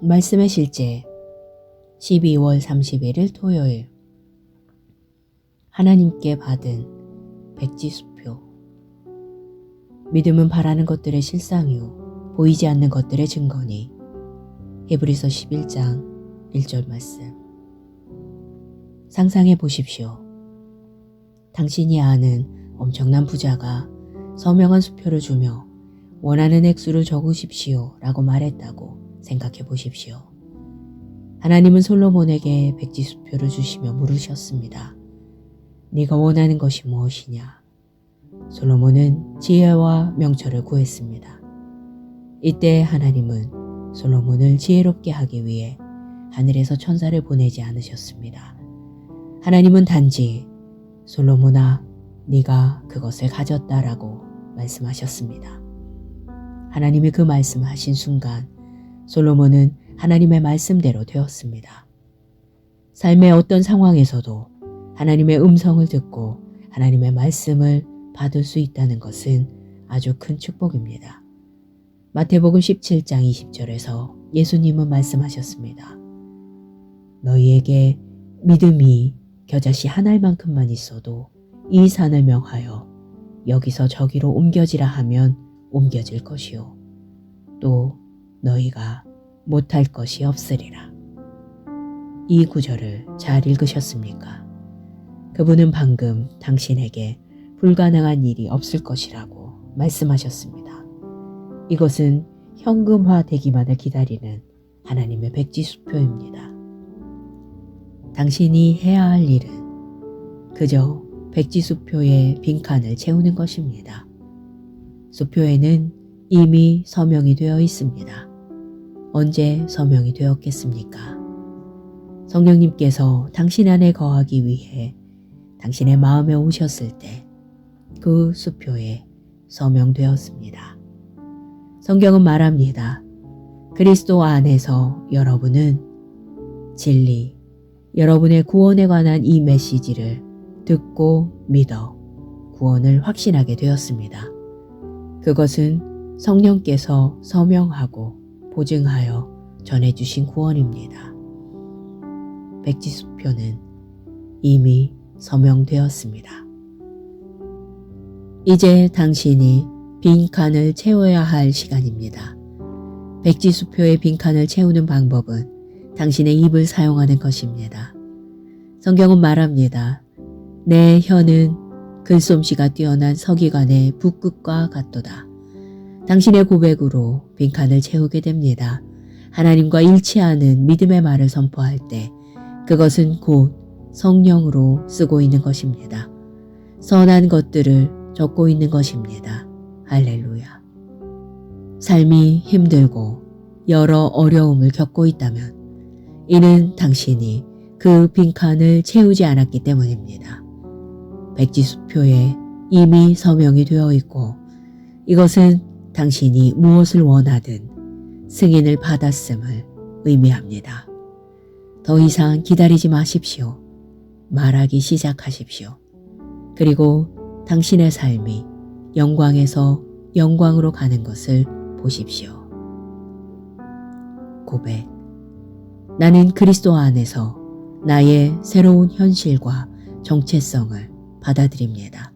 말씀의 실제 12월 31일 토요일 하나님께 받은 백지수표. 믿음은 바라는 것들의 실상이요 보이지 않는 것들의 증거니. 히브리서 11장 1절 말씀. 상상해 보십시오. 당신이 아는 엄청난 부자가 서명한 수표를 주며 원하는 액수를 적으십시오 라고 말했다고 생각해 보십시오. 하나님은 솔로몬에게 백지수표를 주시며 물으셨습니다. 네가 원하는 것이 무엇이냐? 솔로몬은 지혜와 명철을 구했습니다. 이때 하나님은 솔로몬을 지혜롭게 하기 위해 하늘에서 천사를 보내지 않으셨습니다. 하나님은 단지 솔로몬아, 네가 그것을 가졌다라고 말씀하셨습니다. 하나님이 그 말씀을 하신 순간 솔로몬은 하나님의 말씀대로 되었습니다. 삶의 어떤 상황에서도 하나님의 음성을 듣고 하나님의 말씀을 받을 수 있다는 것은 아주 큰 축복입니다. 마태복음 17장 20절에서 예수님은 말씀하셨습니다. 너희에게 믿음이 겨자씨 한 알만큼만 있어도 이 산을 명하여 여기서 저기로 옮겨지라 하면 옮겨질 것이요. 또 너희가 못할 것이 없으리라. 이 구절을 잘 읽으셨습니까? 그분은 방금 당신에게 불가능한 일이 없을 것이라고 말씀하셨습니다. 이것은 현금화되기만을 기다리는 하나님의 백지수표입니다. 당신이 해야 할 일은 그저 백지수표의 빈칸을 채우는 것입니다. 수표에는 이미 서명이 되어 있습니다. 언제 서명이 되었겠습니까? 성령님께서 당신 안에 거하기 위해 당신의 마음에 오셨을 때 그 수표에 서명되었습니다. 성경은 말합니다. 그리스도 안에서 여러분은 진리, 여러분의 구원에 관한 이 메시지를 듣고 믿어 구원을 확신하게 되었습니다. 그것은 성령께서 서명하고 보증하여 전해주신 구원입니다. 백지수표는 이미 서명되었습니다. 이제 당신이 빈칸을 채워야 할 시간입니다. 백지수표의 빈칸을 채우는 방법은 당신의 입을 사용하는 것입니다. 성경은 말합니다. 내 혀는 글솜씨가 뛰어난 서기관의 붓끝과 같도다. 당신의 고백으로 빈칸을 채우게 됩니다. 하나님과 일치하는 믿음의 말을 선포할 때 그것은 곧 성령으로 쓰고 있는 것입니다. 선한 것들을 적고 있는 것입니다. 할렐루야. 삶이 힘들고 여러 어려움을 겪고 있다면 이는 당신이 그 빈칸을 채우지 않았기 때문입니다. 백지수표에 이미 서명이 되어 있고 이것은 당신이 무엇을 원하든 승인을 받았음을 의미합니다. 더 이상 기다리지 마십시오. 말하기 시작하십시오. 그리고 당신의 삶이 영광에서 영광으로 가는 것을 보십시오. 고백. 나는 그리스도 안에서 나의 새로운 현실과 정체성을 받아들입니다.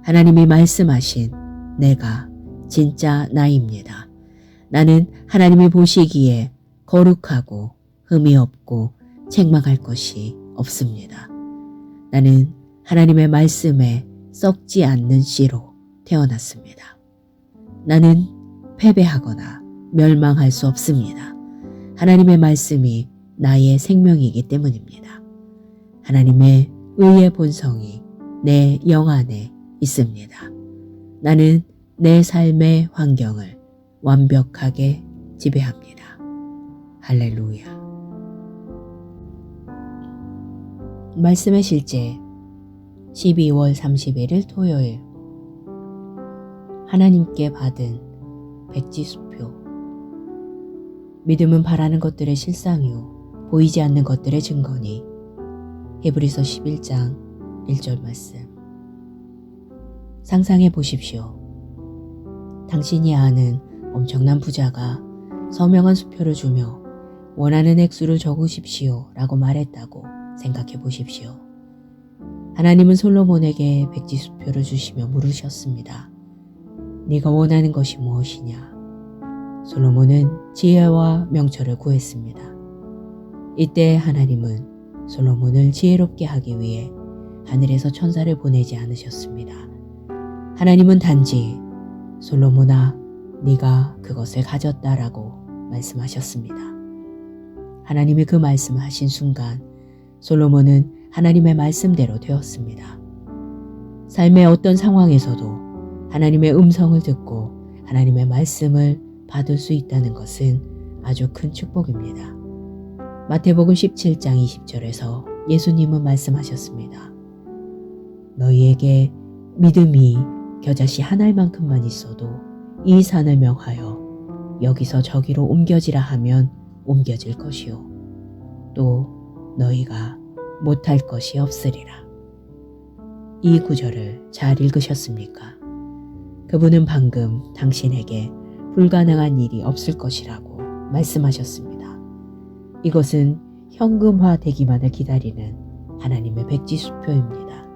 하나님이 말씀하신 내가 진짜 나입니다. 나는 하나님이 보시기에 거룩하고 흠이 없고 책망할 것이 없습니다. 나는 하나님의 말씀에 썩지 않는 씨로 태어났습니다. 나는 패배하거나 멸망할 수 없습니다. 하나님의 말씀이 나의 생명이기 때문입니다. 하나님의 의의 본성이 내 영 안에 있습니다. 나는 내 삶의 환경을 완벽하게 지배합니다. 할렐루야. 말씀의 실제 12월 31일 토요일 하나님께 받은 백지수표. 믿음은 바라는 것들의 실상이요 보이지 않는 것들의 증거니. 히브리서 11장 1절 말씀. 상상해 보십시오. 당신이 아는 엄청난 부자가 서명한 수표를 주며 원하는 액수를 적으십시오 라고 말했다고 생각해 보십시오. 하나님은 솔로몬에게 백지수표를 주시며 물으셨습니다. 네가 원하는 것이 무엇이냐? 솔로몬은 지혜와 명철을 구했습니다. 이때 하나님은 솔로몬을 지혜롭게 하기 위해 하늘에서 천사를 보내지 않으셨습니다. 하나님은 단지 솔로몬아, 네가 그것을 가졌다라고 말씀하셨습니다. 하나님이 그 말씀을 하신 순간 솔로몬은 하나님의 말씀대로 되었습니다. 삶의 어떤 상황에서도 하나님의 음성을 듣고 하나님의 말씀을 받을 수 있다는 것은 아주 큰 축복입니다. 마태복음 17장 20절에서 예수님은 말씀하셨습니다. 너희에게 믿음이 겨자씨 한 알만큼만 있어도 이 산을 명하여 여기서 저기로 옮겨지라 하면 옮겨질 것이요 또 너희가 못할 것이 없으리라. 이 구절을 잘 읽으셨습니까? 그분은 방금 당신에게 불가능한 일이 없을 것이라고 말씀하셨습니다. 이것은 현금화되기만을 기다리는 하나님의 백지수표입니다.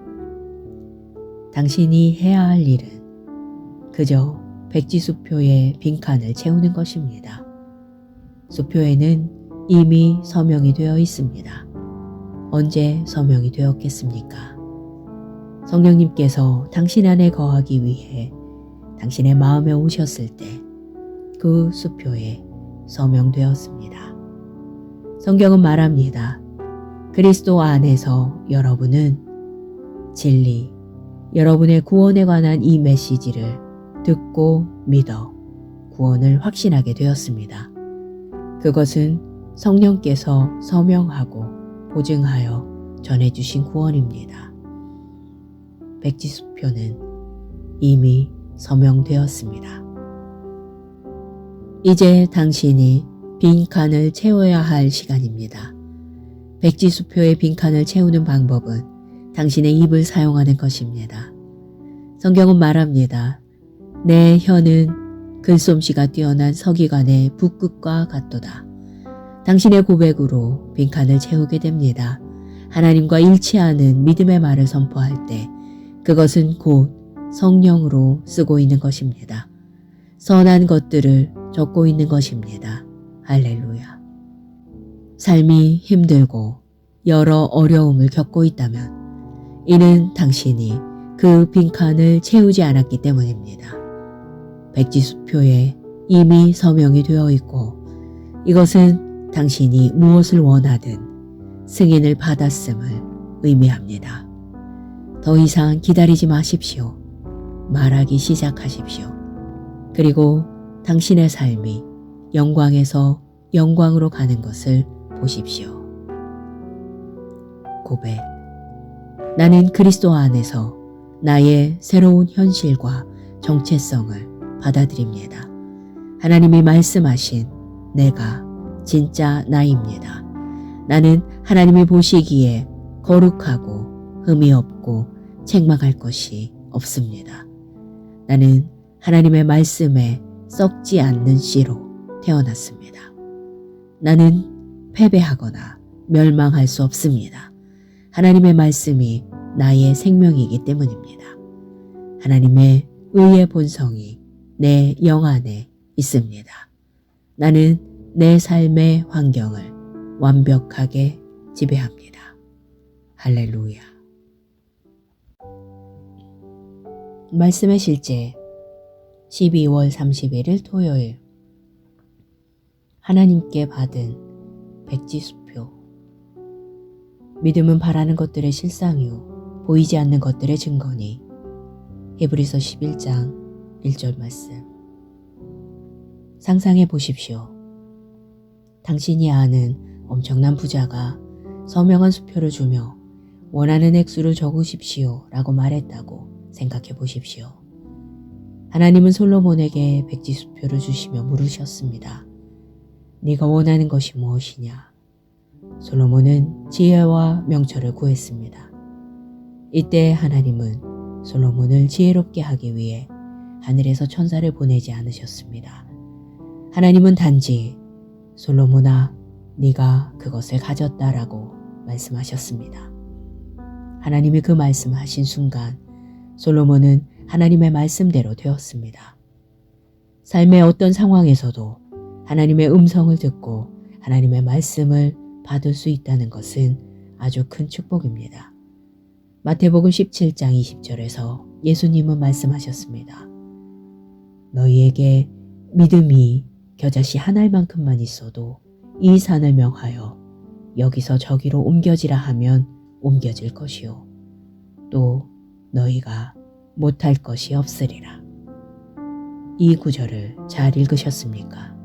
당신이 해야 할 일은 그저 백지수표의 빈칸을 채우는 것입니다. 수표에는 이미 서명이 되어 있습니다. 언제 서명이 되었겠습니까? 성령님께서 당신 안에 거하기 위해 당신의 마음에 오셨을 때 그 수표에 서명되었습니다. 성경은 말합니다. 그리스도 안에서 여러분은 진리, 여러분의 구원에 관한 이 메시지를 듣고 믿어 구원을 확신하게 되었습니다. 그것은 성령께서 서명하고 보증하여 전해주신 구원입니다. 백지수표는 이미 서명되었습니다. 이제 당신이 빈칸을 채워야 할 시간입니다. 백지수표의 빈칸을 채우는 방법은 당신의 입을 사용하는 것입니다. 성경은 말합니다. 내 혀는 글솜씨가 뛰어난 서기관의 붓끝과 같도다. 당신의 고백으로 빈칸을 채우게 됩니다. 하나님과 일치하는 믿음의 말을 선포할 때 그것은 곧 성령으로 쓰고 있는 것입니다. 선한 것들을 적고 있는 것입니다. 할렐루야. 삶이 힘들고 여러 어려움을 겪고 있다면 이는 당신이 그 빈칸을 채우지 않았기 때문입니다. 백지수표에 이미 서명이 되어 있고 이것은 당신이 무엇을 원하든 승인을 받았음을 의미합니다. 더 이상 기다리지 마십시오. 말하기 시작하십시오. 그리고 당신의 삶이 영광에서 영광으로 가는 것을 보십시오. 고백. 나는 그리스도 안에서 나의 새로운 현실과 정체성을 받아들입니다. 하나님이 말씀하신 내가 진짜 나입니다. 나는 하나님이 보시기에 거룩하고 흠이 없고 책망할 것이 없습니다. 나는 하나님의 말씀에 썩지 않는 씨로 태어났습니다. 나는 패배하거나 멸망할 수 없습니다. 하나님의 말씀이 나의 생명이기 때문입니다. 하나님의 의의 본성이 내 영 안에 있습니다. 나는 내 삶의 환경을 완벽하게 지배합니다. 할렐루야. 말씀의 실제 12월 31일 토요일 하나님께 받은 백지수표. 믿음은 바라는 것들의 실상이요 보이지 않는 것들의 증거니. 히브리서 11장 1절 말씀. 상상해 보십시오. 당신이 아는 엄청난 부자가 서명한 수표를 주며 원하는 액수를 적으십시오 라고 말했다고 생각해 보십시오. 하나님은 솔로몬에게 백지수표를 주시며 물으셨습니다. 네가 원하는 것이 무엇이냐? 솔로몬은 지혜와 명철을 구했습니다. 이때 하나님은 솔로몬을 지혜롭게 하기 위해 하늘에서 천사를 보내지 않으셨습니다. 하나님은 단지 솔로몬아, 네가 그것을 가졌다라고 말씀하셨습니다. 하나님이 그 말씀을 하신 순간 솔로몬은 하나님의 말씀대로 되었습니다. 삶의 어떤 상황에서도 하나님의 음성을 듣고 하나님의 말씀을 받을 수 있다는 것은 아주 큰 축복입니다. 마태복음 17장 20절에서 예수님은 말씀하셨습니다. 너희에게 믿음이 겨자씨 한 알만큼만 있어도 이 산을 명하여 여기서 저기로 옮겨지라 하면 옮겨질 것이요 또 너희가 못할 것이 없으리라. 이 구절을 잘 읽으셨습니까?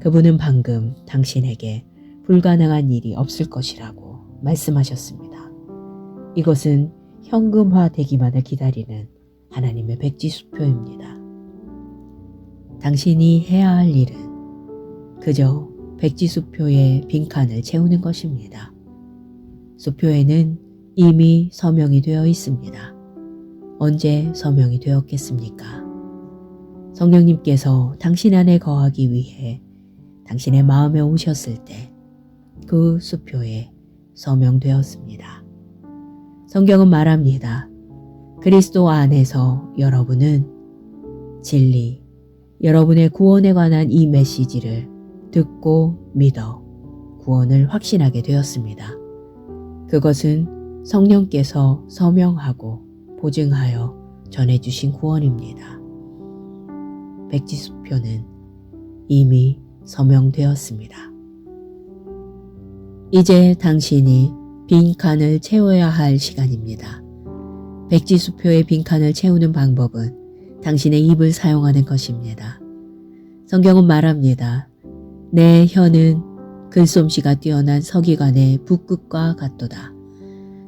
그분은 방금 당신에게 불가능한 일이 없을 것이라고 말씀하셨습니다. 이것은 현금화되기만을 기다리는 하나님의 백지수표입니다. 당신이 해야 할 일은 그저 백지수표의 빈칸을 채우는 것입니다. 수표에는 이미 서명이 되어 있습니다. 언제 서명이 되었겠습니까? 성령님께서 당신 안에 거하기 위해 당신의 마음에 오셨을 때 그 수표에 서명되었습니다. 성경은 말합니다. 그리스도 안에서 여러분은 진리, 여러분의 구원에 관한 이 메시지를 듣고 믿어 구원을 확신하게 되었습니다. 그것은 성령께서 서명하고 보증하여 전해주신 구원입니다. 백지수표는 이미 서명되었습니다. 이제 당신이 빈칸을 채워야 할 시간입니다. 백지수표의 빈칸을 채우는 방법은 당신의 입을 사용하는 것입니다. 성경은 말합니다. 내 혀는 글솜씨가 뛰어난 서기관의 붓끝과 같도다.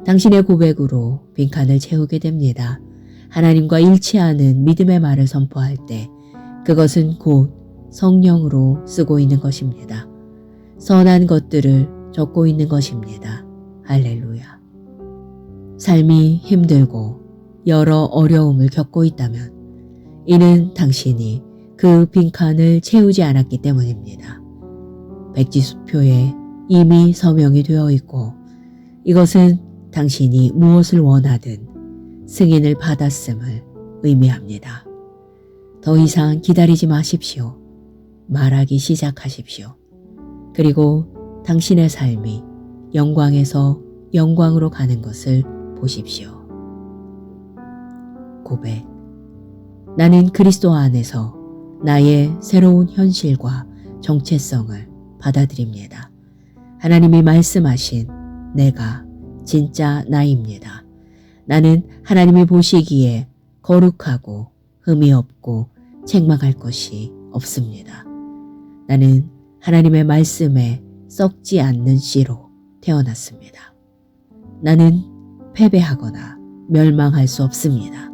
당신의 고백으로 빈칸을 채우게 됩니다. 하나님과 일치하는 믿음의 말을 선포할 때 그것은 곧 성령으로 쓰고 있는 것입니다. 선한 것들을 적고 있는 것입니다. 할렐루야. 삶이 힘들고 여러 어려움을 겪고 있다면 이는 당신이 그 빈칸을 채우지 않았기 때문입니다. 백지수표에 이미 서명이 되어 있고 이것은 당신이 무엇을 원하든 승인을 받았음을 의미합니다. 더 이상 기다리지 마십시오. 말하기 시작하십시오. 그리고 당신의 삶이 영광에서 영광으로 가는 것을 보십시오. 고백. 나는 그리스도 안에서 나의 새로운 현실과 정체성을 받아들입니다. 하나님이 말씀하신 내가 진짜 나입니다. 나는 하나님이 보시기에 거룩하고 흠이 없고 책망할 것이 없습니다. 나는 하나님의 말씀에 썩지 않는 씨로 태어났습니다. 나는 패배하거나 멸망할 수 없습니다.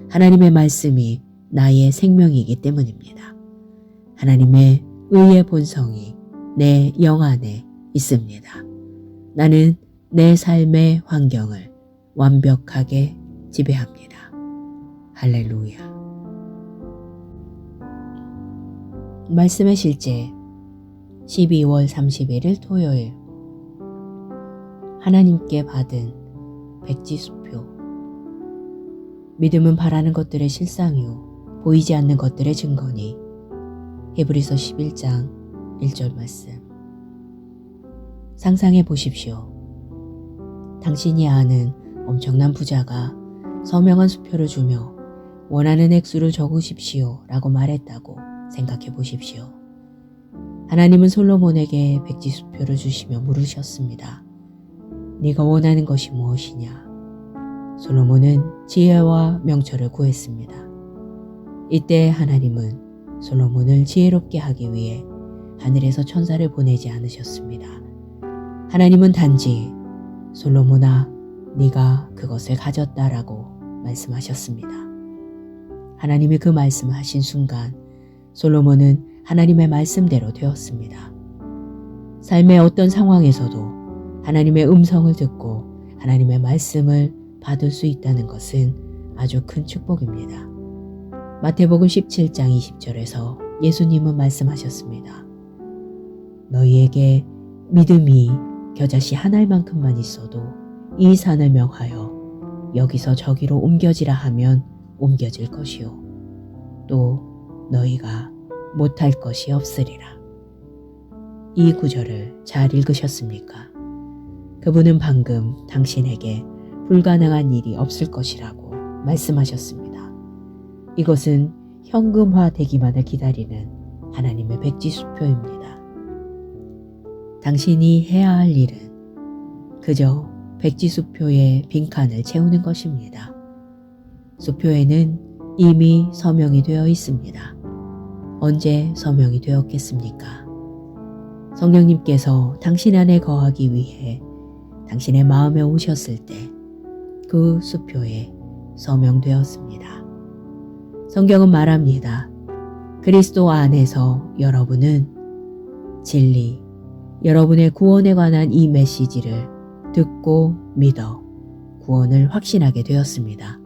하나님의 말씀이 나의 생명이기 때문입니다. 하나님의 의의 본성이 내 영 안에 있습니다. 나는 내 삶의 환경을 완벽하게 지배합니다. 할렐루야. 말씀의 실제 12월 31일 토요일 하나님께 받은 백지수표. 믿음은 바라는 것들의 실상이요 보이지 않는 것들의 증거니. 히브리서 11장 1절 말씀. 상상해 보십시오. 당신이 아는 엄청난 부자가 서명한 수표를 주며 원하는 액수를 적으십시오 라고 말했다고 생각해 보십시오. 하나님은 솔로몬에게 백지수표를 주시며 물으셨습니다. 네가 원하는 것이 무엇이냐? 솔로몬은 지혜와 명철을 구했습니다. 이때 하나님은 솔로몬을 지혜롭게 하기 위해 하늘에서 천사를 보내지 않으셨습니다. 하나님은 단지 솔로몬아, 네가 그것을 가졌다라고 말씀하셨습니다. 하나님이 그 말씀을 하신 순간 솔로몬은 하나님의 말씀대로 되었습니다. 삶의 어떤 상황에서도 하나님의 음성을 듣고 하나님의 말씀을 받을 수 있다는 것은 아주 큰 축복입니다. 마태복음 17장 20절에서 예수님은 말씀하셨습니다. 너희에게 믿음이 겨자씨 한 알만큼만 있어도 이 산을 명하여 여기서 저기로 옮겨지라 하면 옮겨질 것이요 또 너희가 못할 것이 없으리라. 이 구절을 잘 읽으셨습니까? 그분은 방금 당신에게 불가능한 일이 없을 것이라고 말씀하셨습니다. 이것은 현금화되기만을 기다리는 하나님의 백지수표입니다. 당신이 해야 할 일은 그저 백지수표의 빈칸을 채우는 것입니다. 수표에는 이미 서명이 되어 있습니다. 언제 서명이 되었겠습니까? 성령님께서 당신 안에 거하기 위해 당신의 마음에 오셨을 때 그 수표에 서명되었습니다. 성경은 말합니다. 그리스도 안에서 여러분은 진리, 여러분의 구원에 관한 이 메시지를 듣고 믿어 구원을 확신하게 되었습니다.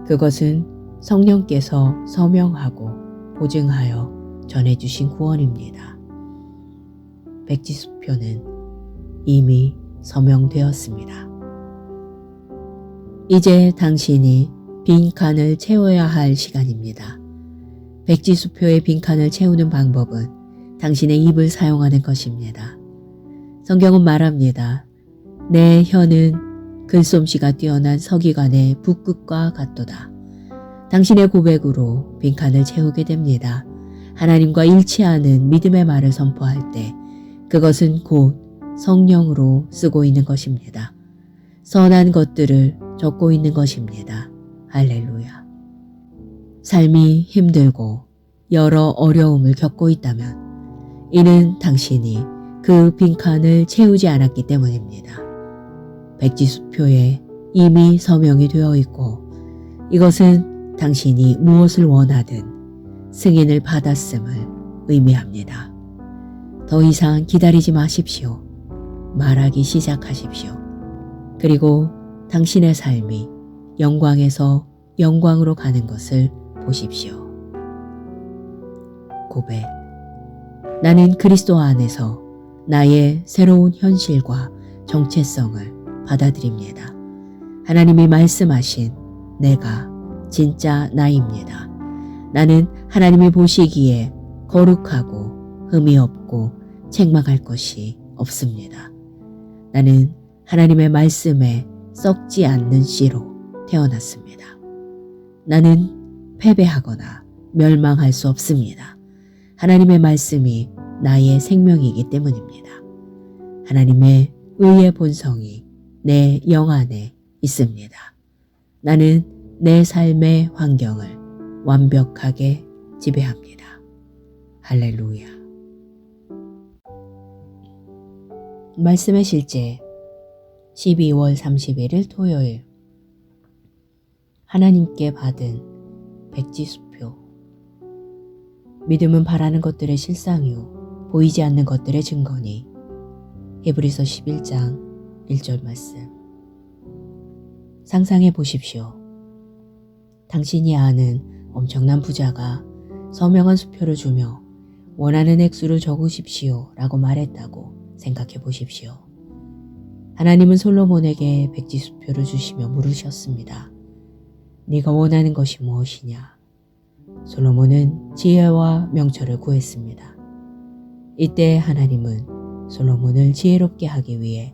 그것은 성령께서 서명하고 보증하여 전해주신 구원입니다. 백지수표는 이미 서명되었습니다. 이제 당신이 빈칸을 채워야 할 시간입니다. 백지수표의 빈칸을 채우는 방법은 당신의 입을 사용하는 것입니다. 성경은 말합니다. 내 혀는 글솜씨가 뛰어난 서기관의 붓끝과 같도다. 당신의 고백으로 빈칸을 채우게 됩니다. 하나님과 일치하는 믿음의 말을 선포할 때 그것은 곧 성령으로 쓰고 있는 것입니다. 선한 것들을 적고 있는 것입니다. 할렐루야. 삶이 힘들고 여러 어려움을 겪고 있다면 이는 당신이 그 빈칸을 채우지 않았기 때문입니다. 백지수표에 이미 서명이 되어 있고 이것은 당신이 무엇을 원하든 승인을 받았음을 의미합니다. 더 이상 기다리지 마십시오. 말하기 시작하십시오. 그리고 당신의 삶이 영광에서 영광으로 가는 것을 보십시오. 고백. 나는 그리스도 안에서 나의 새로운 현실과 정체성을 받아들입니다. 하나님이 말씀하신 내가 진짜 나입니다. 나는 하나님이 보시기에 거룩하고 흠이 없고 책망할 것이 없습니다. 나는 하나님의 말씀에 썩지 않는 씨로 태어났습니다. 나는 패배하거나 멸망할 수 없습니다. 하나님의 말씀이 나의 생명이기 때문입니다. 하나님의 의의 본성이 내 영 안에 있습니다. 나는 내 삶의 환경을 완벽하게 지배합니다. 할렐루야. 말씀의 실제 12월 31일 토요일 하나님께 받은 백지수표. 믿음은 바라는 것들의 실상이요 보이지 않는 것들의 증거니. 히브리서 11장 1절 말씀. 상상해 보십시오. 당신이 아는 엄청난 부자가 서명한 수표를 주며 원하는 액수를 적으십시오 라고 말했다고 생각해 보십시오. 하나님은 솔로몬에게 백지수표를 주시며 물으셨습니다. 네가 원하는 것이 무엇이냐? 솔로몬은 지혜와 명철을 구했습니다. 이때 하나님은 솔로몬을 지혜롭게 하기 위해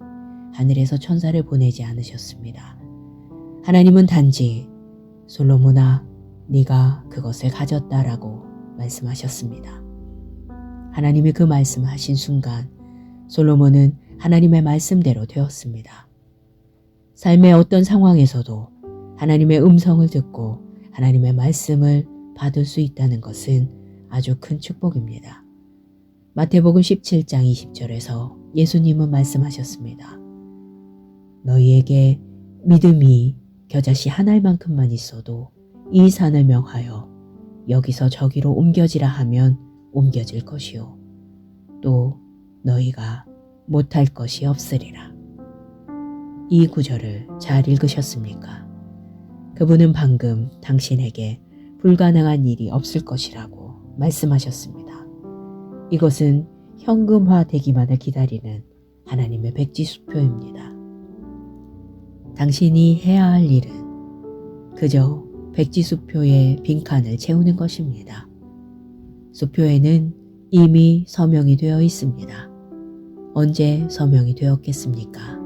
하늘에서 천사를 보내지 않으셨습니다. 하나님은 단지 솔로몬아, 네가 그것을 가졌다라고 말씀하셨습니다. 하나님이 그 말씀을 하신 순간 솔로몬은 하나님의 말씀대로 되었습니다. 삶의 어떤 상황에서도 하나님의 음성을 듣고 하나님의 말씀을 받을 수 있다는 것은 아주 큰 축복입니다. 마태복음 17장 20절에서 예수님은 말씀하셨습니다. 너희에게 믿음이 겨자씨 한 알만큼만 있어도 이 산을 명하여 여기서 저기로 옮겨지라 하면 옮겨질 것이요 또 너희가 못할 것이 없으리라. 이 구절을 잘 읽으셨습니까? 그분은 방금 당신에게 불가능한 일이 없을 것이라고 말씀하셨습니다. 이것은 현금화되기만을 기다리는 하나님의 백지수표입니다. 당신이 해야 할 일은 그저 백지수표의 빈칸을 채우는 것입니다. 수표에는 이미 서명이 되어 있습니다. 언제 서명이 되었겠습니까?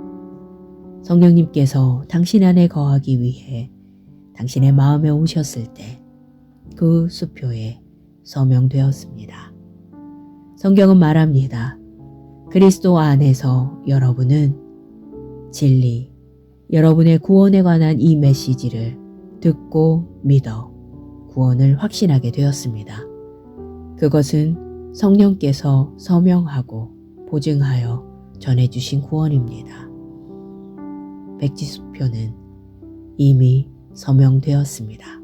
성령님께서 당신 안에 거하기 위해 당신의 마음에 오셨을 때 그 수표에 서명되었습니다. 성경은 말합니다. 그리스도 안에서 여러분은 진리, 여러분의 구원에 관한 이 메시지를 듣고 믿어 구원을 확신하게 되었습니다. 그것은 성령께서 서명하고 보증하여 전해주신 구원입니다. 백지수표는 이미 서명되었습니다.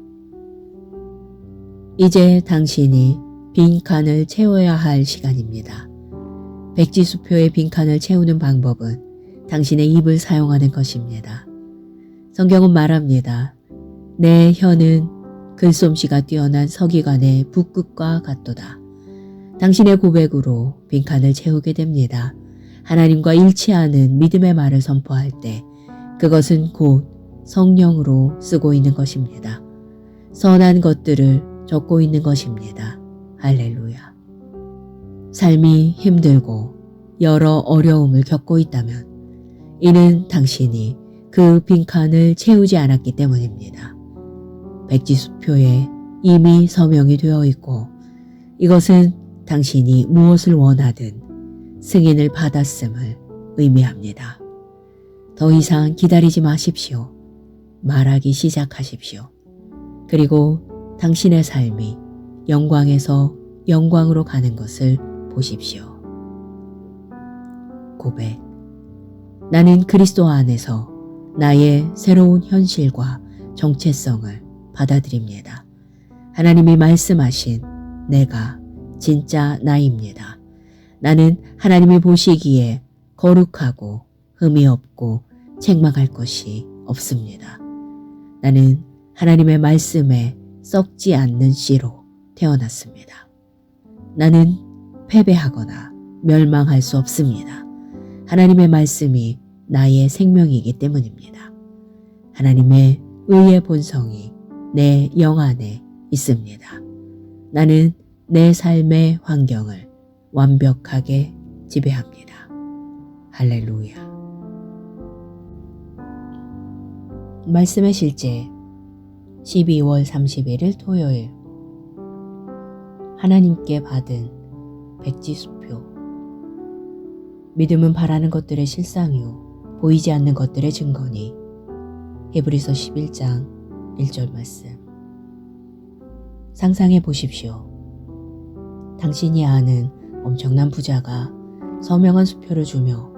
이제 당신이 빈칸을 채워야 할 시간입니다. 백지수표의 빈칸을 채우는 방법은 당신의 입을 사용하는 것입니다. 성경은 말합니다. 내 혀는 글솜씨가 뛰어난 서기관의 붓끝과 같도다. 당신의 고백으로 빈칸을 채우게 됩니다. 하나님과 일치하는 믿음의 말을 선포할 때 그것은 곧 성령으로 쓰고 있는 것입니다. 선한 것들을 적고 있는 것입니다. 할렐루야. 삶이 힘들고 여러 어려움을 겪고 있다면 이는 당신이 그 빈칸을 채우지 않았기 때문입니다. 백지수표에 이미 서명이 되어 있고 이것은 당신이 무엇을 원하든 승인을 받았음을 의미합니다. 더 이상 기다리지 마십시오. 말하기 시작하십시오. 그리고 당신의 삶이 영광에서 영광으로 가는 것을 보십시오. 고백. 나는 그리스도 안에서 나의 새로운 현실과 정체성을 받아들입니다. 하나님이 말씀하신 내가 진짜 나입니다. 나는 하나님이 보시기에 거룩하고 흠이 없고 책망할 것이 없습니다. 나는 하나님의 말씀에 썩지 않는 씨로 태어났습니다. 나는 패배하거나 멸망할 수 없습니다. 하나님의 말씀이 나의 생명이기 때문입니다. 하나님의 의의 본성이 내 영 안에 있습니다. 나는 내 삶의 환경을 완벽하게 지배합니다. 할렐루야. 말씀의 실제 12월 31일 토요일. 하나님께 받은 백지수표. 믿음은 바라는 것들의 실상이요 보이지 않는 것들의 증거니. 히브리서 11장 1절 말씀. 상상해 보십시오. 당신이 아는 엄청난 부자가 서명한 수표를 주며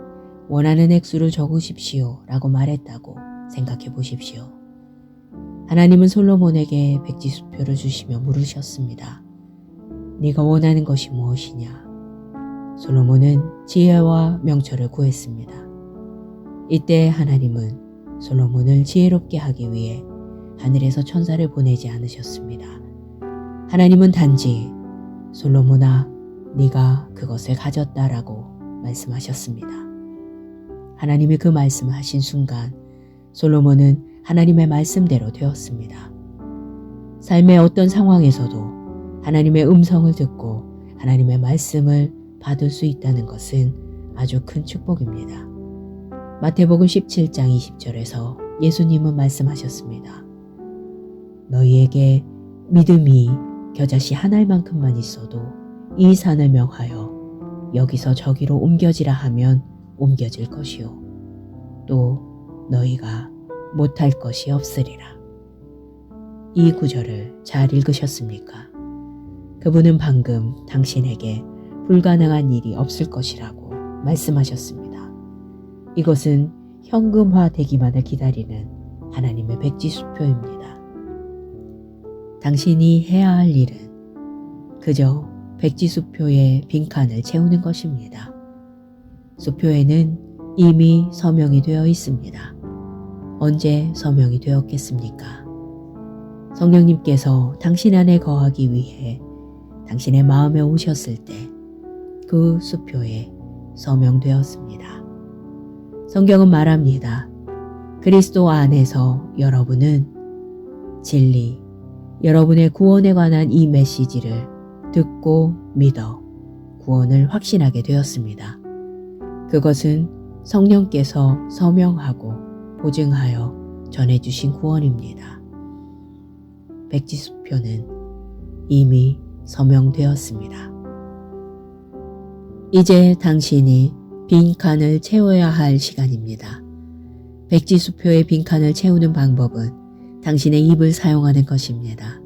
원하는 액수를 적으십시오 라고 말했다고 생각해 보십시오. 하나님은 솔로몬에게 백지수표를 주시며 물으셨습니다. 네가 원하는 것이 무엇이냐? 솔로몬은 지혜와 명철을 구했습니다. 이때 하나님은 솔로몬을 지혜롭게 하기 위해 하늘에서 천사를 보내지 않으셨습니다. 하나님은 단지 솔로몬아, 네가 그것을 가졌다라고 말씀하셨습니다. 하나님이 그 말씀을 하신 순간 솔로몬은 하나님의 말씀대로 되었습니다. 삶의 어떤 상황에서도 하나님의 음성을 듣고 하나님의 말씀을 받을 수 있다는 것은 아주 큰 축복입니다. 마태복음 17장 20절에서 예수님은 말씀하셨습니다. 너희에게 믿음이 겨자씨 한 알만큼만 있어도 이 산을 명하여 여기서 저기로 옮겨지라 하면 옮겨질 것이요 또 너희가 못할 것이 없으리라. 이 구절을 잘 읽으셨습니까? 그분은 방금 당신에게 불가능한 일이 없을 것이라고 말씀하셨습니다. 이것은 현금화되기만을 기다리는 하나님의 백지수표입니다. 당신이 해야 할 일은 그저 백지수표의 빈칸을 채우는 것입니다. 수표에는 이미 서명이 되어 있습니다. 언제 서명이 되었겠습니까? 성령님께서 당신 안에 거하기 위해 당신의 마음에 오셨을 때 그 수표에 서명되었습니다. 성경은 말합니다. 그리스도 안에서 여러분은 진리, 여러분의 구원에 관한 이 메시지를 듣고 믿어 구원을 확신하게 되었습니다. 그것은 성령께서 서명하고 보증하여 전해주신 구원입니다. 백지수표는 이미 서명되었습니다. 이제 당신이 빈칸을 채워야 할 시간입니다. 백지수표의 빈칸을 채우는 방법은 당신의 입을 사용하는 것입니다.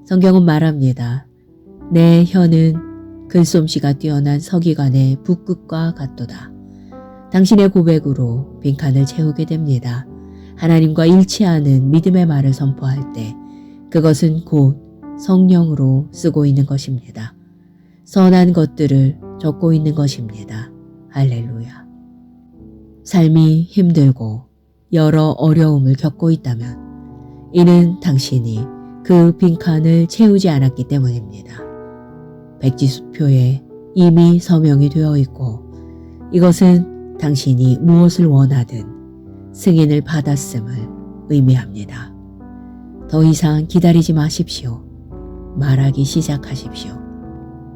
성경은 말합니다. 내 혀는 글솜씨가 뛰어난 서기관의 붓끝과 같도다. 당신의 고백으로 빈칸을 채우게 됩니다. 하나님과 일치하는 믿음의 말을 선포할 때 그것은 곧 성령으로 쓰고 있는 것입니다. 선한 것들을 적고 있는 것입니다. 할렐루야. 삶이 힘들고 여러 어려움을 겪고 있다면 이는 당신이 그 빈칸을 채우지 않았기 때문입니다. 백지수표에 이미 서명이 되어 있고 이것은 당신이 무엇을 원하든 승인을 받았음을 의미합니다. 더 이상 기다리지 마십시오. 말하기 시작하십시오.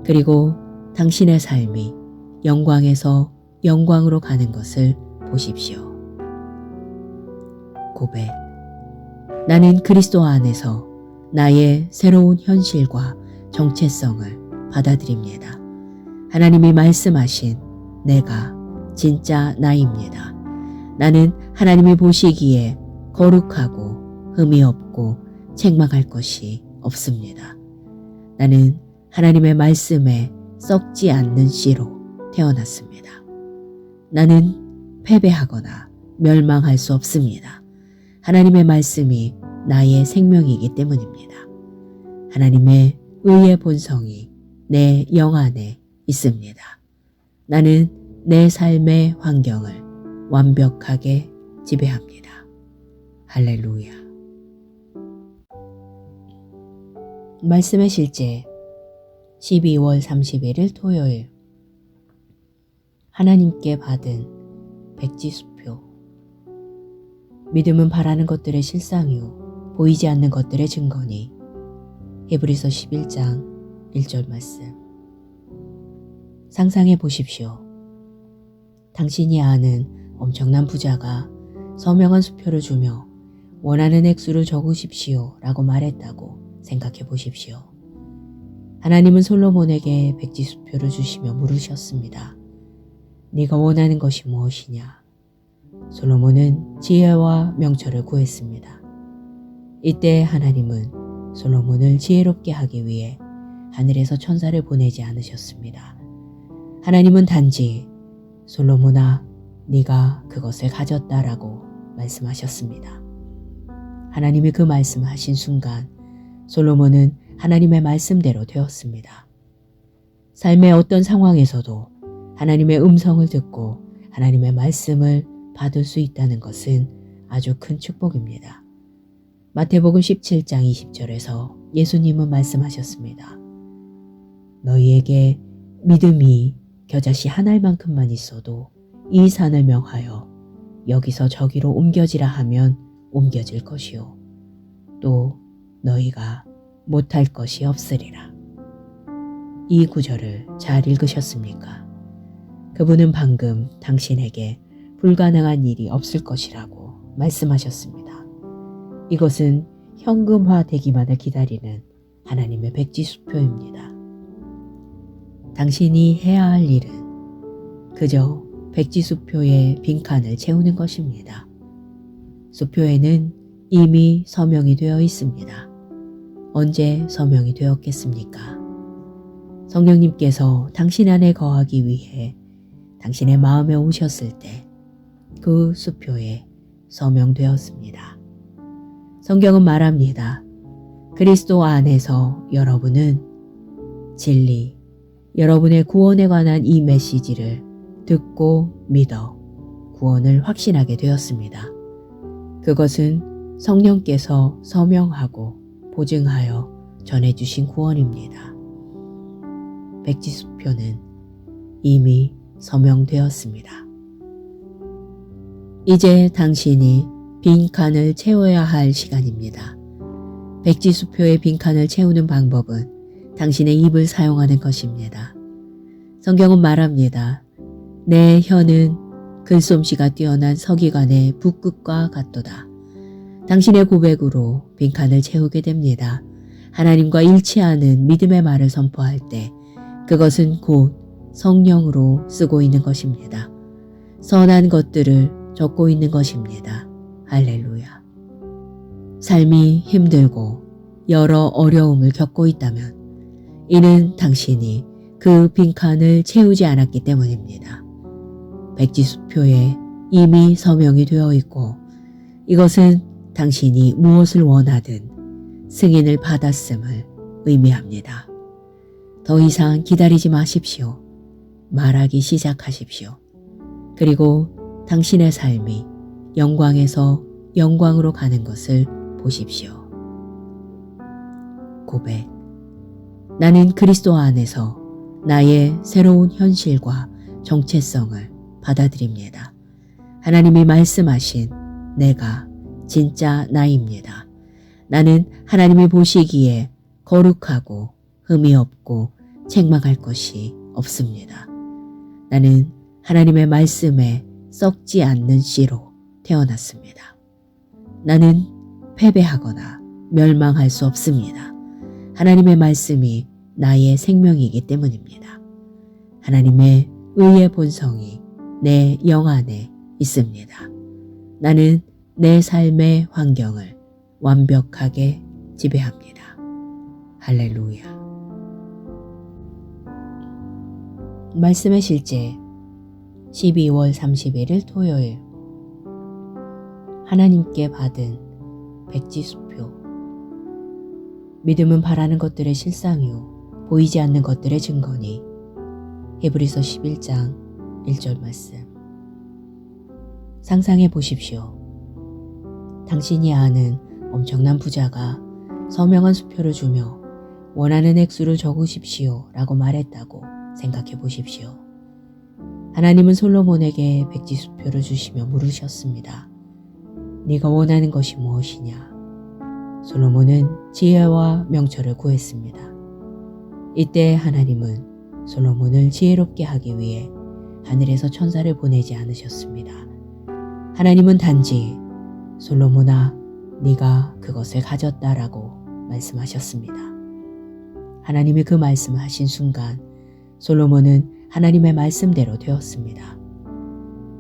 그리고 당신의 삶이 영광에서 영광으로 가는 것을 보십시오. 고백. 나는 그리스도 안에서 나의 새로운 현실과 정체성을 받아들입니다. 하나님이 말씀하신 내가 진짜 나입니다. 나는 하나님이 보시기에 거룩하고 흠이 없고 책망할 것이 없습니다. 나는 하나님의 말씀에 썩지 않는 씨로 태어났습니다. 나는 패배하거나 멸망할 수 없습니다. 하나님의 말씀이 나의 생명이기 때문입니다. 하나님의 의의 본성이 내 영 안에 있습니다. 나는 내 삶의 환경을 완벽하게 지배합니다. 할렐루야. 말씀의 실제 12월 31일 토요일 하나님께 받은 백지수표. 믿음은 바라는 것들의 실상이요 보이지 않는 것들의 증거니. 히브리서 11장 1절 말씀. 상상해 보십시오. 당신이 아는 엄청난 부자가 서명한 수표를 주며 원하는 액수를 적으십시오 라고 말했다고 생각해 보십시오. 하나님은 솔로몬에게 백지수표를 주시며 물으셨습니다. 네가 원하는 것이 무엇이냐? 솔로몬은 지혜와 명철을 구했습니다. 이때 하나님은 솔로몬을 지혜롭게 하기 위해 하늘에서 천사를 보내지 않으셨습니다. 하나님은 단지 솔로몬아, 네가 그것을 가졌다라고 말씀하셨습니다. 하나님이 그 말씀을 하신 순간 솔로몬은 하나님의 말씀대로 되었습니다. 삶의 어떤 상황에서도 하나님의 음성을 듣고 하나님의 말씀을 받을 수 있다는 것은 아주 큰 축복입니다. 마태복음 17장 20절에서 예수님은 말씀하셨습니다. 너희에게 믿음이 겨자씨 한 알만큼만 있어도 이 산을 명하여 여기서 저기로 옮겨지라 하면 옮겨질 것이요. 또 너희가 못할 것이 없으리라. 이 구절을 잘 읽으셨습니까? 그분은 방금 당신에게 불가능한 일이 없을 것이라고 말씀하셨습니다. 이것은 현금화되기만을 기다리는 하나님의 백지수표입니다. 당신이 해야 할 일은 그저 백지수표의 빈칸을 채우는 것입니다. 수표에는 이미 서명이 되어 있습니다. 언제 서명이 되었겠습니까? 성령님께서 당신 안에 거하기 위해 당신의 마음에 오셨을 때 그 수표에 서명되었습니다. 성경은 말합니다. 그리스도 안에서 여러분은 진리, 여러분의 구원에 관한 이 메시지를 듣고 믿어 구원을 확신하게 되었습니다. 그것은 성령께서 서명하고 보증하여 전해주신 구원입니다. 백지수표는 이미 서명되었습니다. 이제 당신이 빈칸을 채워야 할 시간입니다. 백지수표의 빈칸을 채우는 방법은 당신의 입을 사용하는 것입니다. 성경은 말합니다. 내 혀는 글솜씨가 뛰어난 서기관의 붓끝과 같도다. 당신의 고백으로 빈칸을 채우게 됩니다. 하나님과 일치하는 믿음의 말을 선포할 때 그것은 곧 성령으로 쓰고 있는 것입니다. 선한 것들을 적고 있는 것입니다. 할렐루야. 삶이 힘들고 여러 어려움을 겪고 있다면 이는 당신이 그 빈칸을 채우지 않았기 때문입니다. 백지수표에 이미 서명이 되어 있고 이것은 당신이 무엇을 원하든 승인을 받았음을 의미합니다. 더 이상 기다리지 마십시오. 말하기 시작하십시오. 그리고 당신의 삶이 영광에서 영광으로 가는 것을 보십시오. 고백. 나는 그리스도 안에서 나의 새로운 현실과 정체성을 받아들입니다. 하나님이 말씀하신 내가 진짜 나입니다. 나는 하나님이 보시기에 거룩하고 흠이 없고 책망할 것이 없습니다. 나는 하나님의 말씀에 썩지 않는 씨로 태어났습니다. 나는 패배하거나 멸망할 수 없습니다. 하나님의 말씀이 나의 생명이기 때문입니다. 하나님의 의의 본성이 내 영 안에 있습니다. 나는 내 삶의 환경을 완벽하게 지배합니다. 할렐루야. 말씀의 실제 12월 31일 토요일 하나님께 받은 백지수표. 믿음은 바라는 것들의 실상이요 보이지 않는 것들의 증거니. 히브리서 11장 1절 말씀. 상상해 보십시오. 당신이 아는 엄청난 부자가 서명한 수표를 주며 원하는 액수를 적으십시오 라고 말했다고 생각해 보십시오. 하나님은 솔로몬에게 백지수표를 주시며 물으셨습니다. 네가 원하는 것이 무엇이냐? 솔로몬은 지혜와 명철을 구했습니다. 이때 하나님은 솔로몬을 지혜롭게 하기 위해 하늘에서 천사를 보내지 않으셨습니다. 하나님은 단지 솔로몬아, 네가 그것을 가졌다라고 말씀하셨습니다. 하나님이 그 말씀을 하신 순간 솔로몬은 하나님의 말씀대로 되었습니다.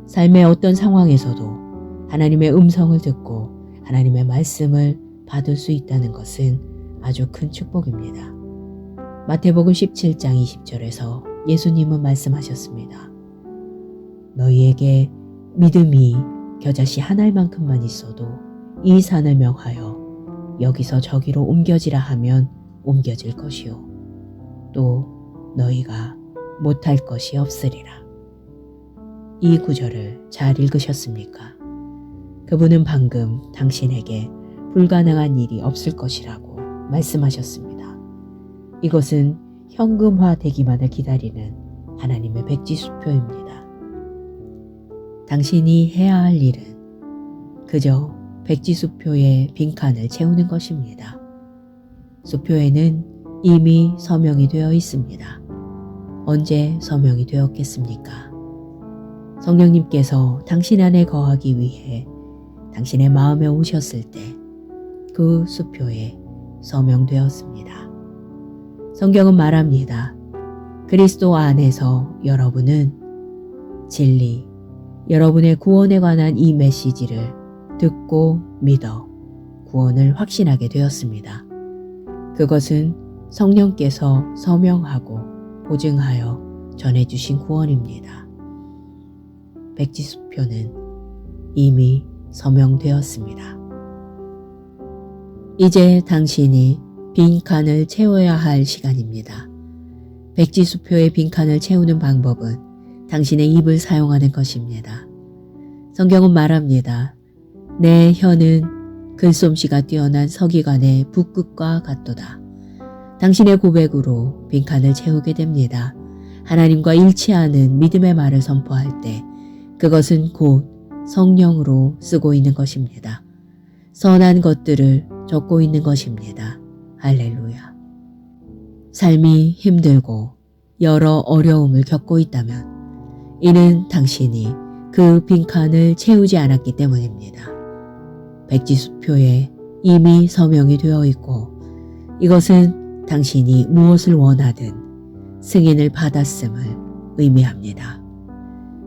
삶의 어떤 상황에서도 하나님의 음성을 듣고 하나님의 말씀을 받을 수 있다는 것은 아주 큰 축복입니다. 마태복음 17장 20절에서 예수님은 말씀하셨습니다. 너희에게 믿음이 겨자씨 한 알만큼만 있어도 이 산을 명하여 여기서 저기로 옮겨지라 하면 옮겨질 것이요 또 너희가 못할 것이 없으리라. 이 구절을 잘 읽으셨습니까? 그분은 방금 당신에게 불가능한 일이 없을 것이라고 말씀하셨습니다. 이것은 현금화되기만을 기다리는 하나님의 백지수표입니다. 당신이 해야 할 일은 그저 백지수표의 빈칸을 채우는 것입니다. 수표에는 이미 서명이 되어 있습니다. 언제 서명이 되었겠습니까? 성령님께서 당신 안에 거하기 위해 당신의 마음에 오셨을 때 그 수표에 서명되었습니다. 성경은 말합니다. 그리스도 안에서 여러분은 진리, 여러분의 구원에 관한 이 메시지를 듣고 믿어 구원을 확신하게 되었습니다. 그것은 성령께서 서명하고 보증하여 전해주신 구원입니다. 백지수표는 이미 서명되었습니다. 이제 당신이 빈칸을 채워야 할 시간입니다. 백지수표의 빈칸을 채우는 방법은 당신의 입을 사용하는 것입니다. 성경은 말합니다. 내 혀는 글솜씨가 뛰어난 서기관의 붓끝과 같도다. 당신의 고백으로 빈칸을 채우게 됩니다. 하나님과 일치하는 믿음의 말을 선포할 때 그것은 곧 성령으로 쓰고 있는 것입니다. 선한 것들을 적고 있는 것입니다. 할렐루야. 삶이 힘들고 여러 어려움을 겪고 있다면 이는 당신이 그 빈칸을 채우지 않았기 때문입니다. 백지수표에 이미 서명이 되어 있고 이것은 당신이 무엇을 원하든 승인을 받았음을 의미합니다.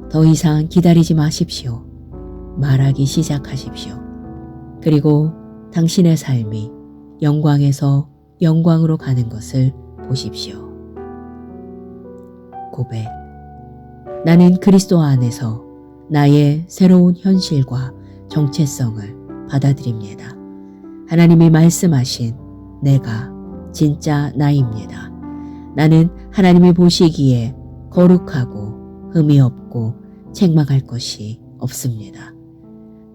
더 이상 기다리지 마십시오. 말하기 시작하십시오. 그리고 당신의 삶이 영광에서 영광으로 가는 것을 보십시오. 고백. 나는 그리스도 안에서 나의 새로운 현실과 정체성을 받아들입니다. 하나님이 말씀하신 내가 진짜 나입니다. 나는 하나님이 보시기에 거룩하고 흠이 없고 책망할 것이 없습니다.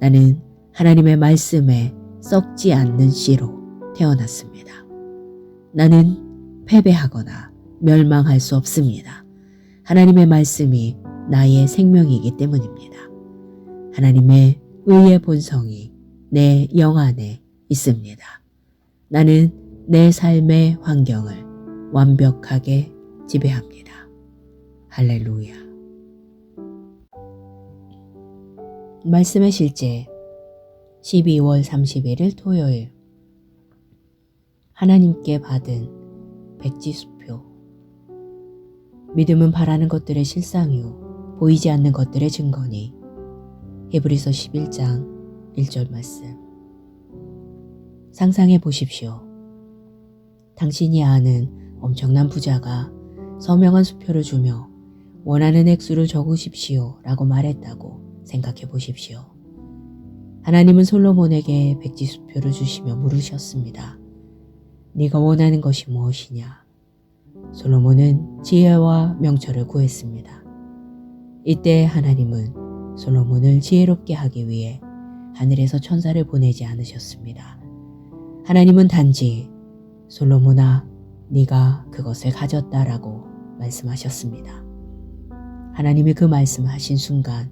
나는 하나님의 말씀에 썩지 않는 씨로 태어났습니다. 나는 패배하거나 멸망할 수 없습니다. 하나님의 말씀이 나의 생명이기 때문입니다. 하나님의 의의 본성이 내 영 안에 있습니다. 나는 내 삶의 환경을 완벽하게 지배합니다. 할렐루야. 말씀의 실제 12월 31일 토요일. 하나님께 받은 백지수표. 믿음은 바라는 것들의 실상이요 보이지 않는 것들의 증거니. 히브리서 11장 1절 말씀. 상상해 보십시오. 당신이 아는 엄청난 부자가 서명한 수표를 주며 원하는 액수를 적으십시오 라고 말했다고 생각해 보십시오. 하나님은 솔로몬에게 백지수표를 주시며 물으셨습니다. 네가 원하는 것이 무엇이냐? 솔로몬은 지혜와 명철을 구했습니다. 이때 하나님은 솔로몬을 지혜롭게 하기 위해 하늘에서 천사를 보내지 않으셨습니다. 하나님은 단지 솔로몬아, 네가 그것을 가졌다라고 말씀하셨습니다. 하나님이 그 말씀을 하신 순간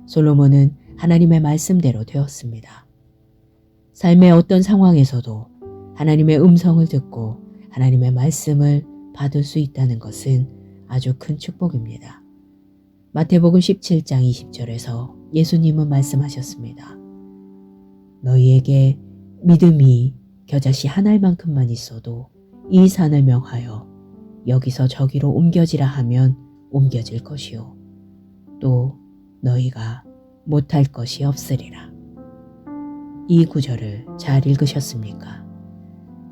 솔로몬은 하나님의 말씀대로 되었습니다. 삶의 어떤 상황에서도 하나님의 음성을 듣고 하나님의 말씀을 받을 수 있다는 것은 아주 큰 축복입니다. 마태복음 17장 20절에서 예수님은 말씀하셨습니다. 너희에게 믿음이 겨자씨 한 알만큼만 있어도 이 산을 명하여 여기서 저기로 옮겨지라 하면 옮겨질 것이요 또 너희가 못할 것이 없으리라. 이 구절을 잘 읽으셨습니까?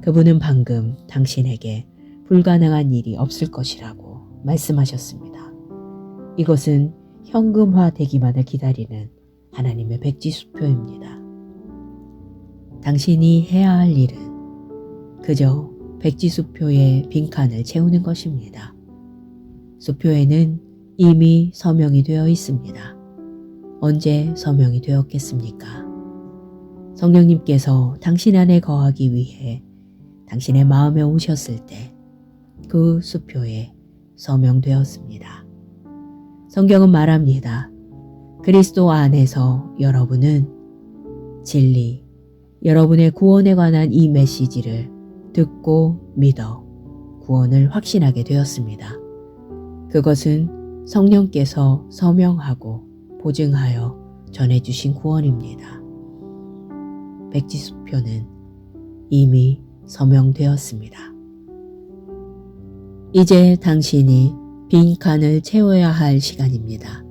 그분은 방금 당신에게 불가능한 일이 없을 것이라고 말씀하셨습니다. 이것은 현금화되기만을 기다리는 하나님의 백지수표입니다. 당신이 해야 할 일은 그저 백지수표의 빈칸을 채우는 것입니다. 수표에는 이미 서명이 되어 있습니다. 언제 서명이 되었겠습니까? 성령님께서 당신 안에 거하기 위해 당신의 마음에 오셨을 때 그 수표에 서명되었습니다. 성경은 말합니다. 그리스도 안에서 여러분은 진리, 여러분의 구원에 관한 이 메시지를 듣고 믿어 구원을 확신하게 되었습니다. 그것은 성령께서 서명하고 보증하여 전해주신 구원입니다. 백지수표는 이미 서명되었습니다. 이제 당신이 빈칸을 채워야 할 시간입니다.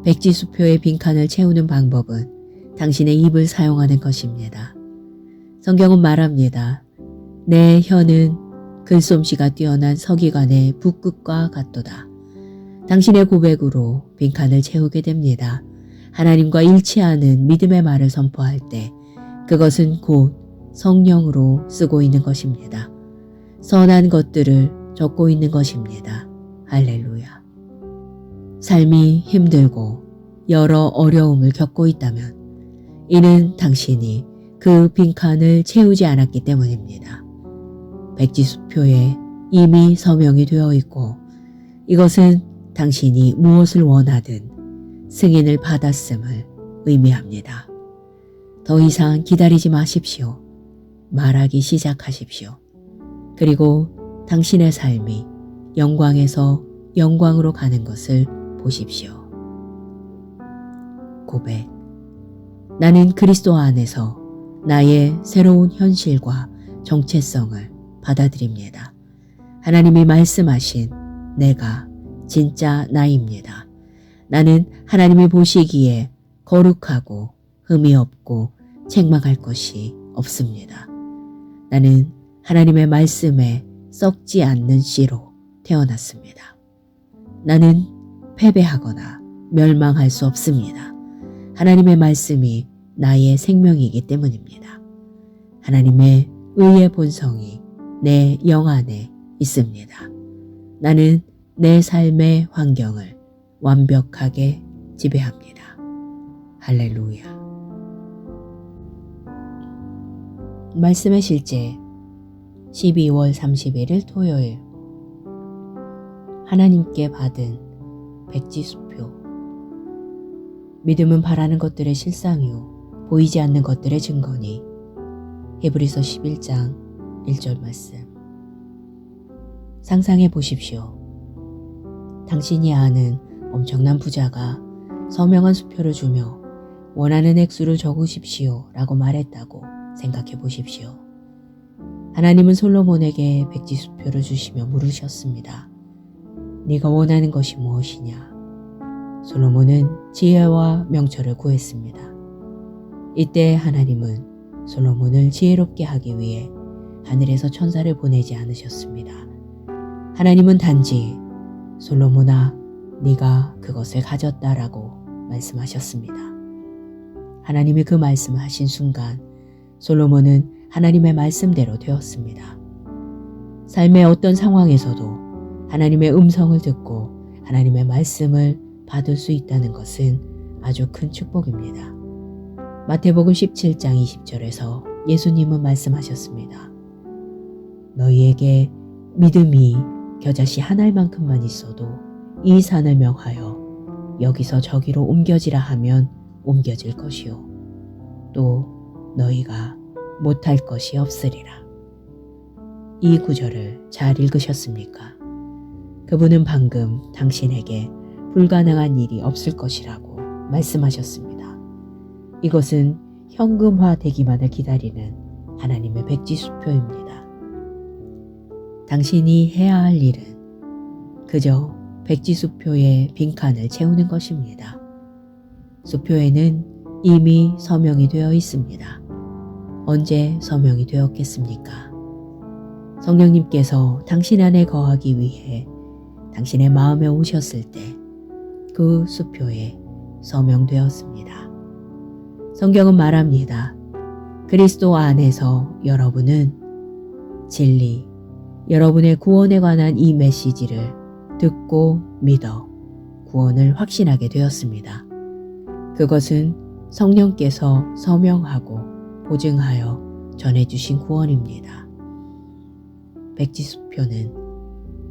백지수표의 빈칸을 채우는 방법은 당신의 입을 사용하는 것입니다. 성경은 말합니다. 내 혀는 글솜씨가 뛰어난 서기관의 붓끝과 같도다. 당신의 고백으로 빈칸을 채우게 됩니다. 하나님과 일치하는 믿음의 말을 선포할 때 그것은 곧 성령으로 쓰고 있는 것입니다. 선한 것들을 적고 있는 것입니다. 할렐루야. 삶이 힘들고 여러 어려움을 겪고 있다면 이는 당신이 그 빈칸을 채우지 않았기 때문입니다. 백지수표에 이미 서명이 되어 있고 이것은 당신이 무엇을 원하든 승인을 받았음을 의미합니다. 더 이상 기다리지 마십시오. 말하기 시작하십시오. 그리고 당신의 삶이 영광에서 영광으로 가는 것을 보십시오. 고백. 나는 그리스도 안에서 나의 새로운 현실과 정체성을 받아들입니다. 하나님이 말씀하신 내가 진짜 나입니다. 나는 하나님이 보시기에 거룩하고 흠이 없고 책망할 것이 없습니다. 나는 하나님의 말씀에 썩지 않는 씨로 태어났습니다. 나는 패배하거나 멸망할 수 없습니다. 하나님의 말씀이 나의 생명이기 때문입니다. 하나님의 의의 본성이 내 영 안에 있습니다. 나는 내 삶의 환경을 완벽하게 지배합니다. 할렐루야. 말씀의 실제 12월 31일 토요일. 하나님께 받은 백지수표. 믿음은 바라는 것들의 실상이요 보이지 않는 것들의 증거니. 히브리서 11장 1절 말씀. 상상해 보십시오. 당신이 아는 엄청난 부자가 서명한 수표를 주며 원하는 액수를 적으십시오 라고 말했다고 생각해 보십시오. 하나님은 솔로몬에게 백지수표를 주시며 물으셨습니다. 네가 원하는 것이 무엇이냐? 솔로몬은 지혜와 명철을 구했습니다. 이때 하나님은 솔로몬을 지혜롭게 하기 위해 하늘에서 천사를 보내지 않으셨습니다. 하나님은 단지 솔로몬아, 네가 그것을 가졌다라고 말씀하셨습니다. 하나님이 그 말씀을 하신 순간 솔로몬은 하나님의 말씀대로 되었습니다. 삶의 어떤 상황에서도 하나님의 음성을 듣고 하나님의 말씀을 받을 수 있다는 것은 아주 큰 축복입니다. 마태복음 17장 20절에서 예수님은 말씀하셨습니다. 너희에게 믿음이 겨자씨 한 알만큼만 있어도 이 산을 명하여 여기서 저기로 옮겨지라 하면 옮겨질 것이요 또 너희가 못할 것이 없으리라. 이 구절을 잘 읽으셨습니까? 그분은 방금 당신에게 불가능한 일이 없을 것이라고 말씀하셨습니다. 이것은 현금화되기만을 기다리는 하나님의 백지수표입니다. 당신이 해야 할 일은 그저 백지수표의 빈칸을 채우는 것입니다. 수표에는 이미 서명이 되어 있습니다. 언제 서명이 되었겠습니까? 성령님께서 당신 안에 거하기 위해 당신의 마음에 오셨을 때 그 수표에 서명되었습니다. 성경은 말합니다. 그리스도 안에서 여러분은 진리, 여러분의 구원에 관한 이 메시지를 듣고 믿어 구원을 확신하게 되었습니다. 그것은 성령께서 서명하고 보증하여 전해주신 구원입니다. 백지수표는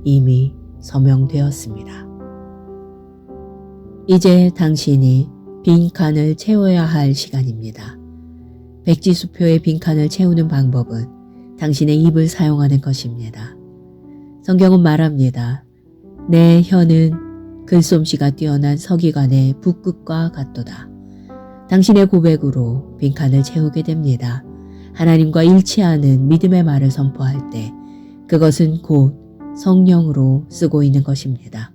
이미 서명되었습니다. 이제 당신이 빈칸을 채워야 할 시간입니다. 백지수표의 빈칸을 채우는 방법은 당신의 입을 사용하는 것입니다. 성경은 말합니다. 내 혀는 글솜씨가 뛰어난 서기관의 붓끝과 같도다. 당신의 고백으로 빈칸을 채우게 됩니다. 하나님과 일치하는 믿음의 말을 선포할 때 그것은 곧 성령으로 쓰고 있는 것입니다.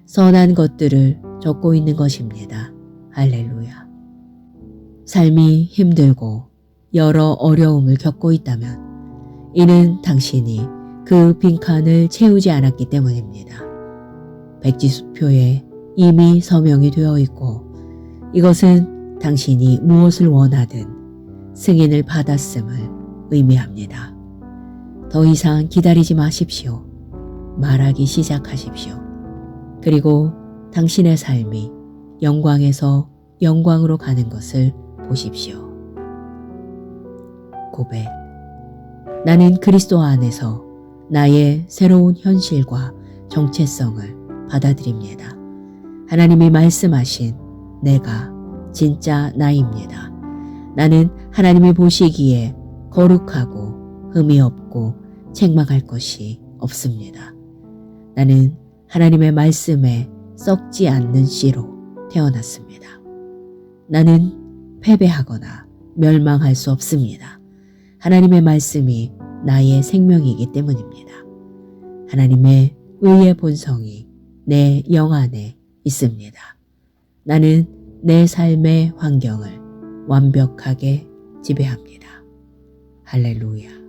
선한 것들을 적고 있는 것입니다. 할렐루야. 삶이 힘들고 여러 어려움을 겪고 있다면 이는 당신이 그 빈칸을 채우지 않았기 때문입니다. 백지수표에 이미 서명이 되어 있고 이것은 당신이 무엇을 원하든 승인을 받았음을 의미합니다. 더 이상 기다리지 마십시오. 말하기 시작하십시오. 그리고 당신의 삶이 영광에서 영광으로 가는 것을 보십시오. 고백. 나는 그리스도 안에서 나의 새로운 현실과 정체성을 받아들입니다. 하나님이 말씀하신 내가 진짜 나입니다. 나는 하나님이 보시기에 거룩하고 흠이 없고 책망할 것이 없습니다. 나는 하나님의 말씀에 썩지 않는 씨로 태어났습니다. 나는 패배하거나 멸망할 수 없습니다. 하나님의 말씀이 나의 생명이기 때문입니다. 하나님의 의의 본성이 내 영 안에 있습니다. 나는 내 삶의 환경을 완벽하게 지배합니다. 할렐루야.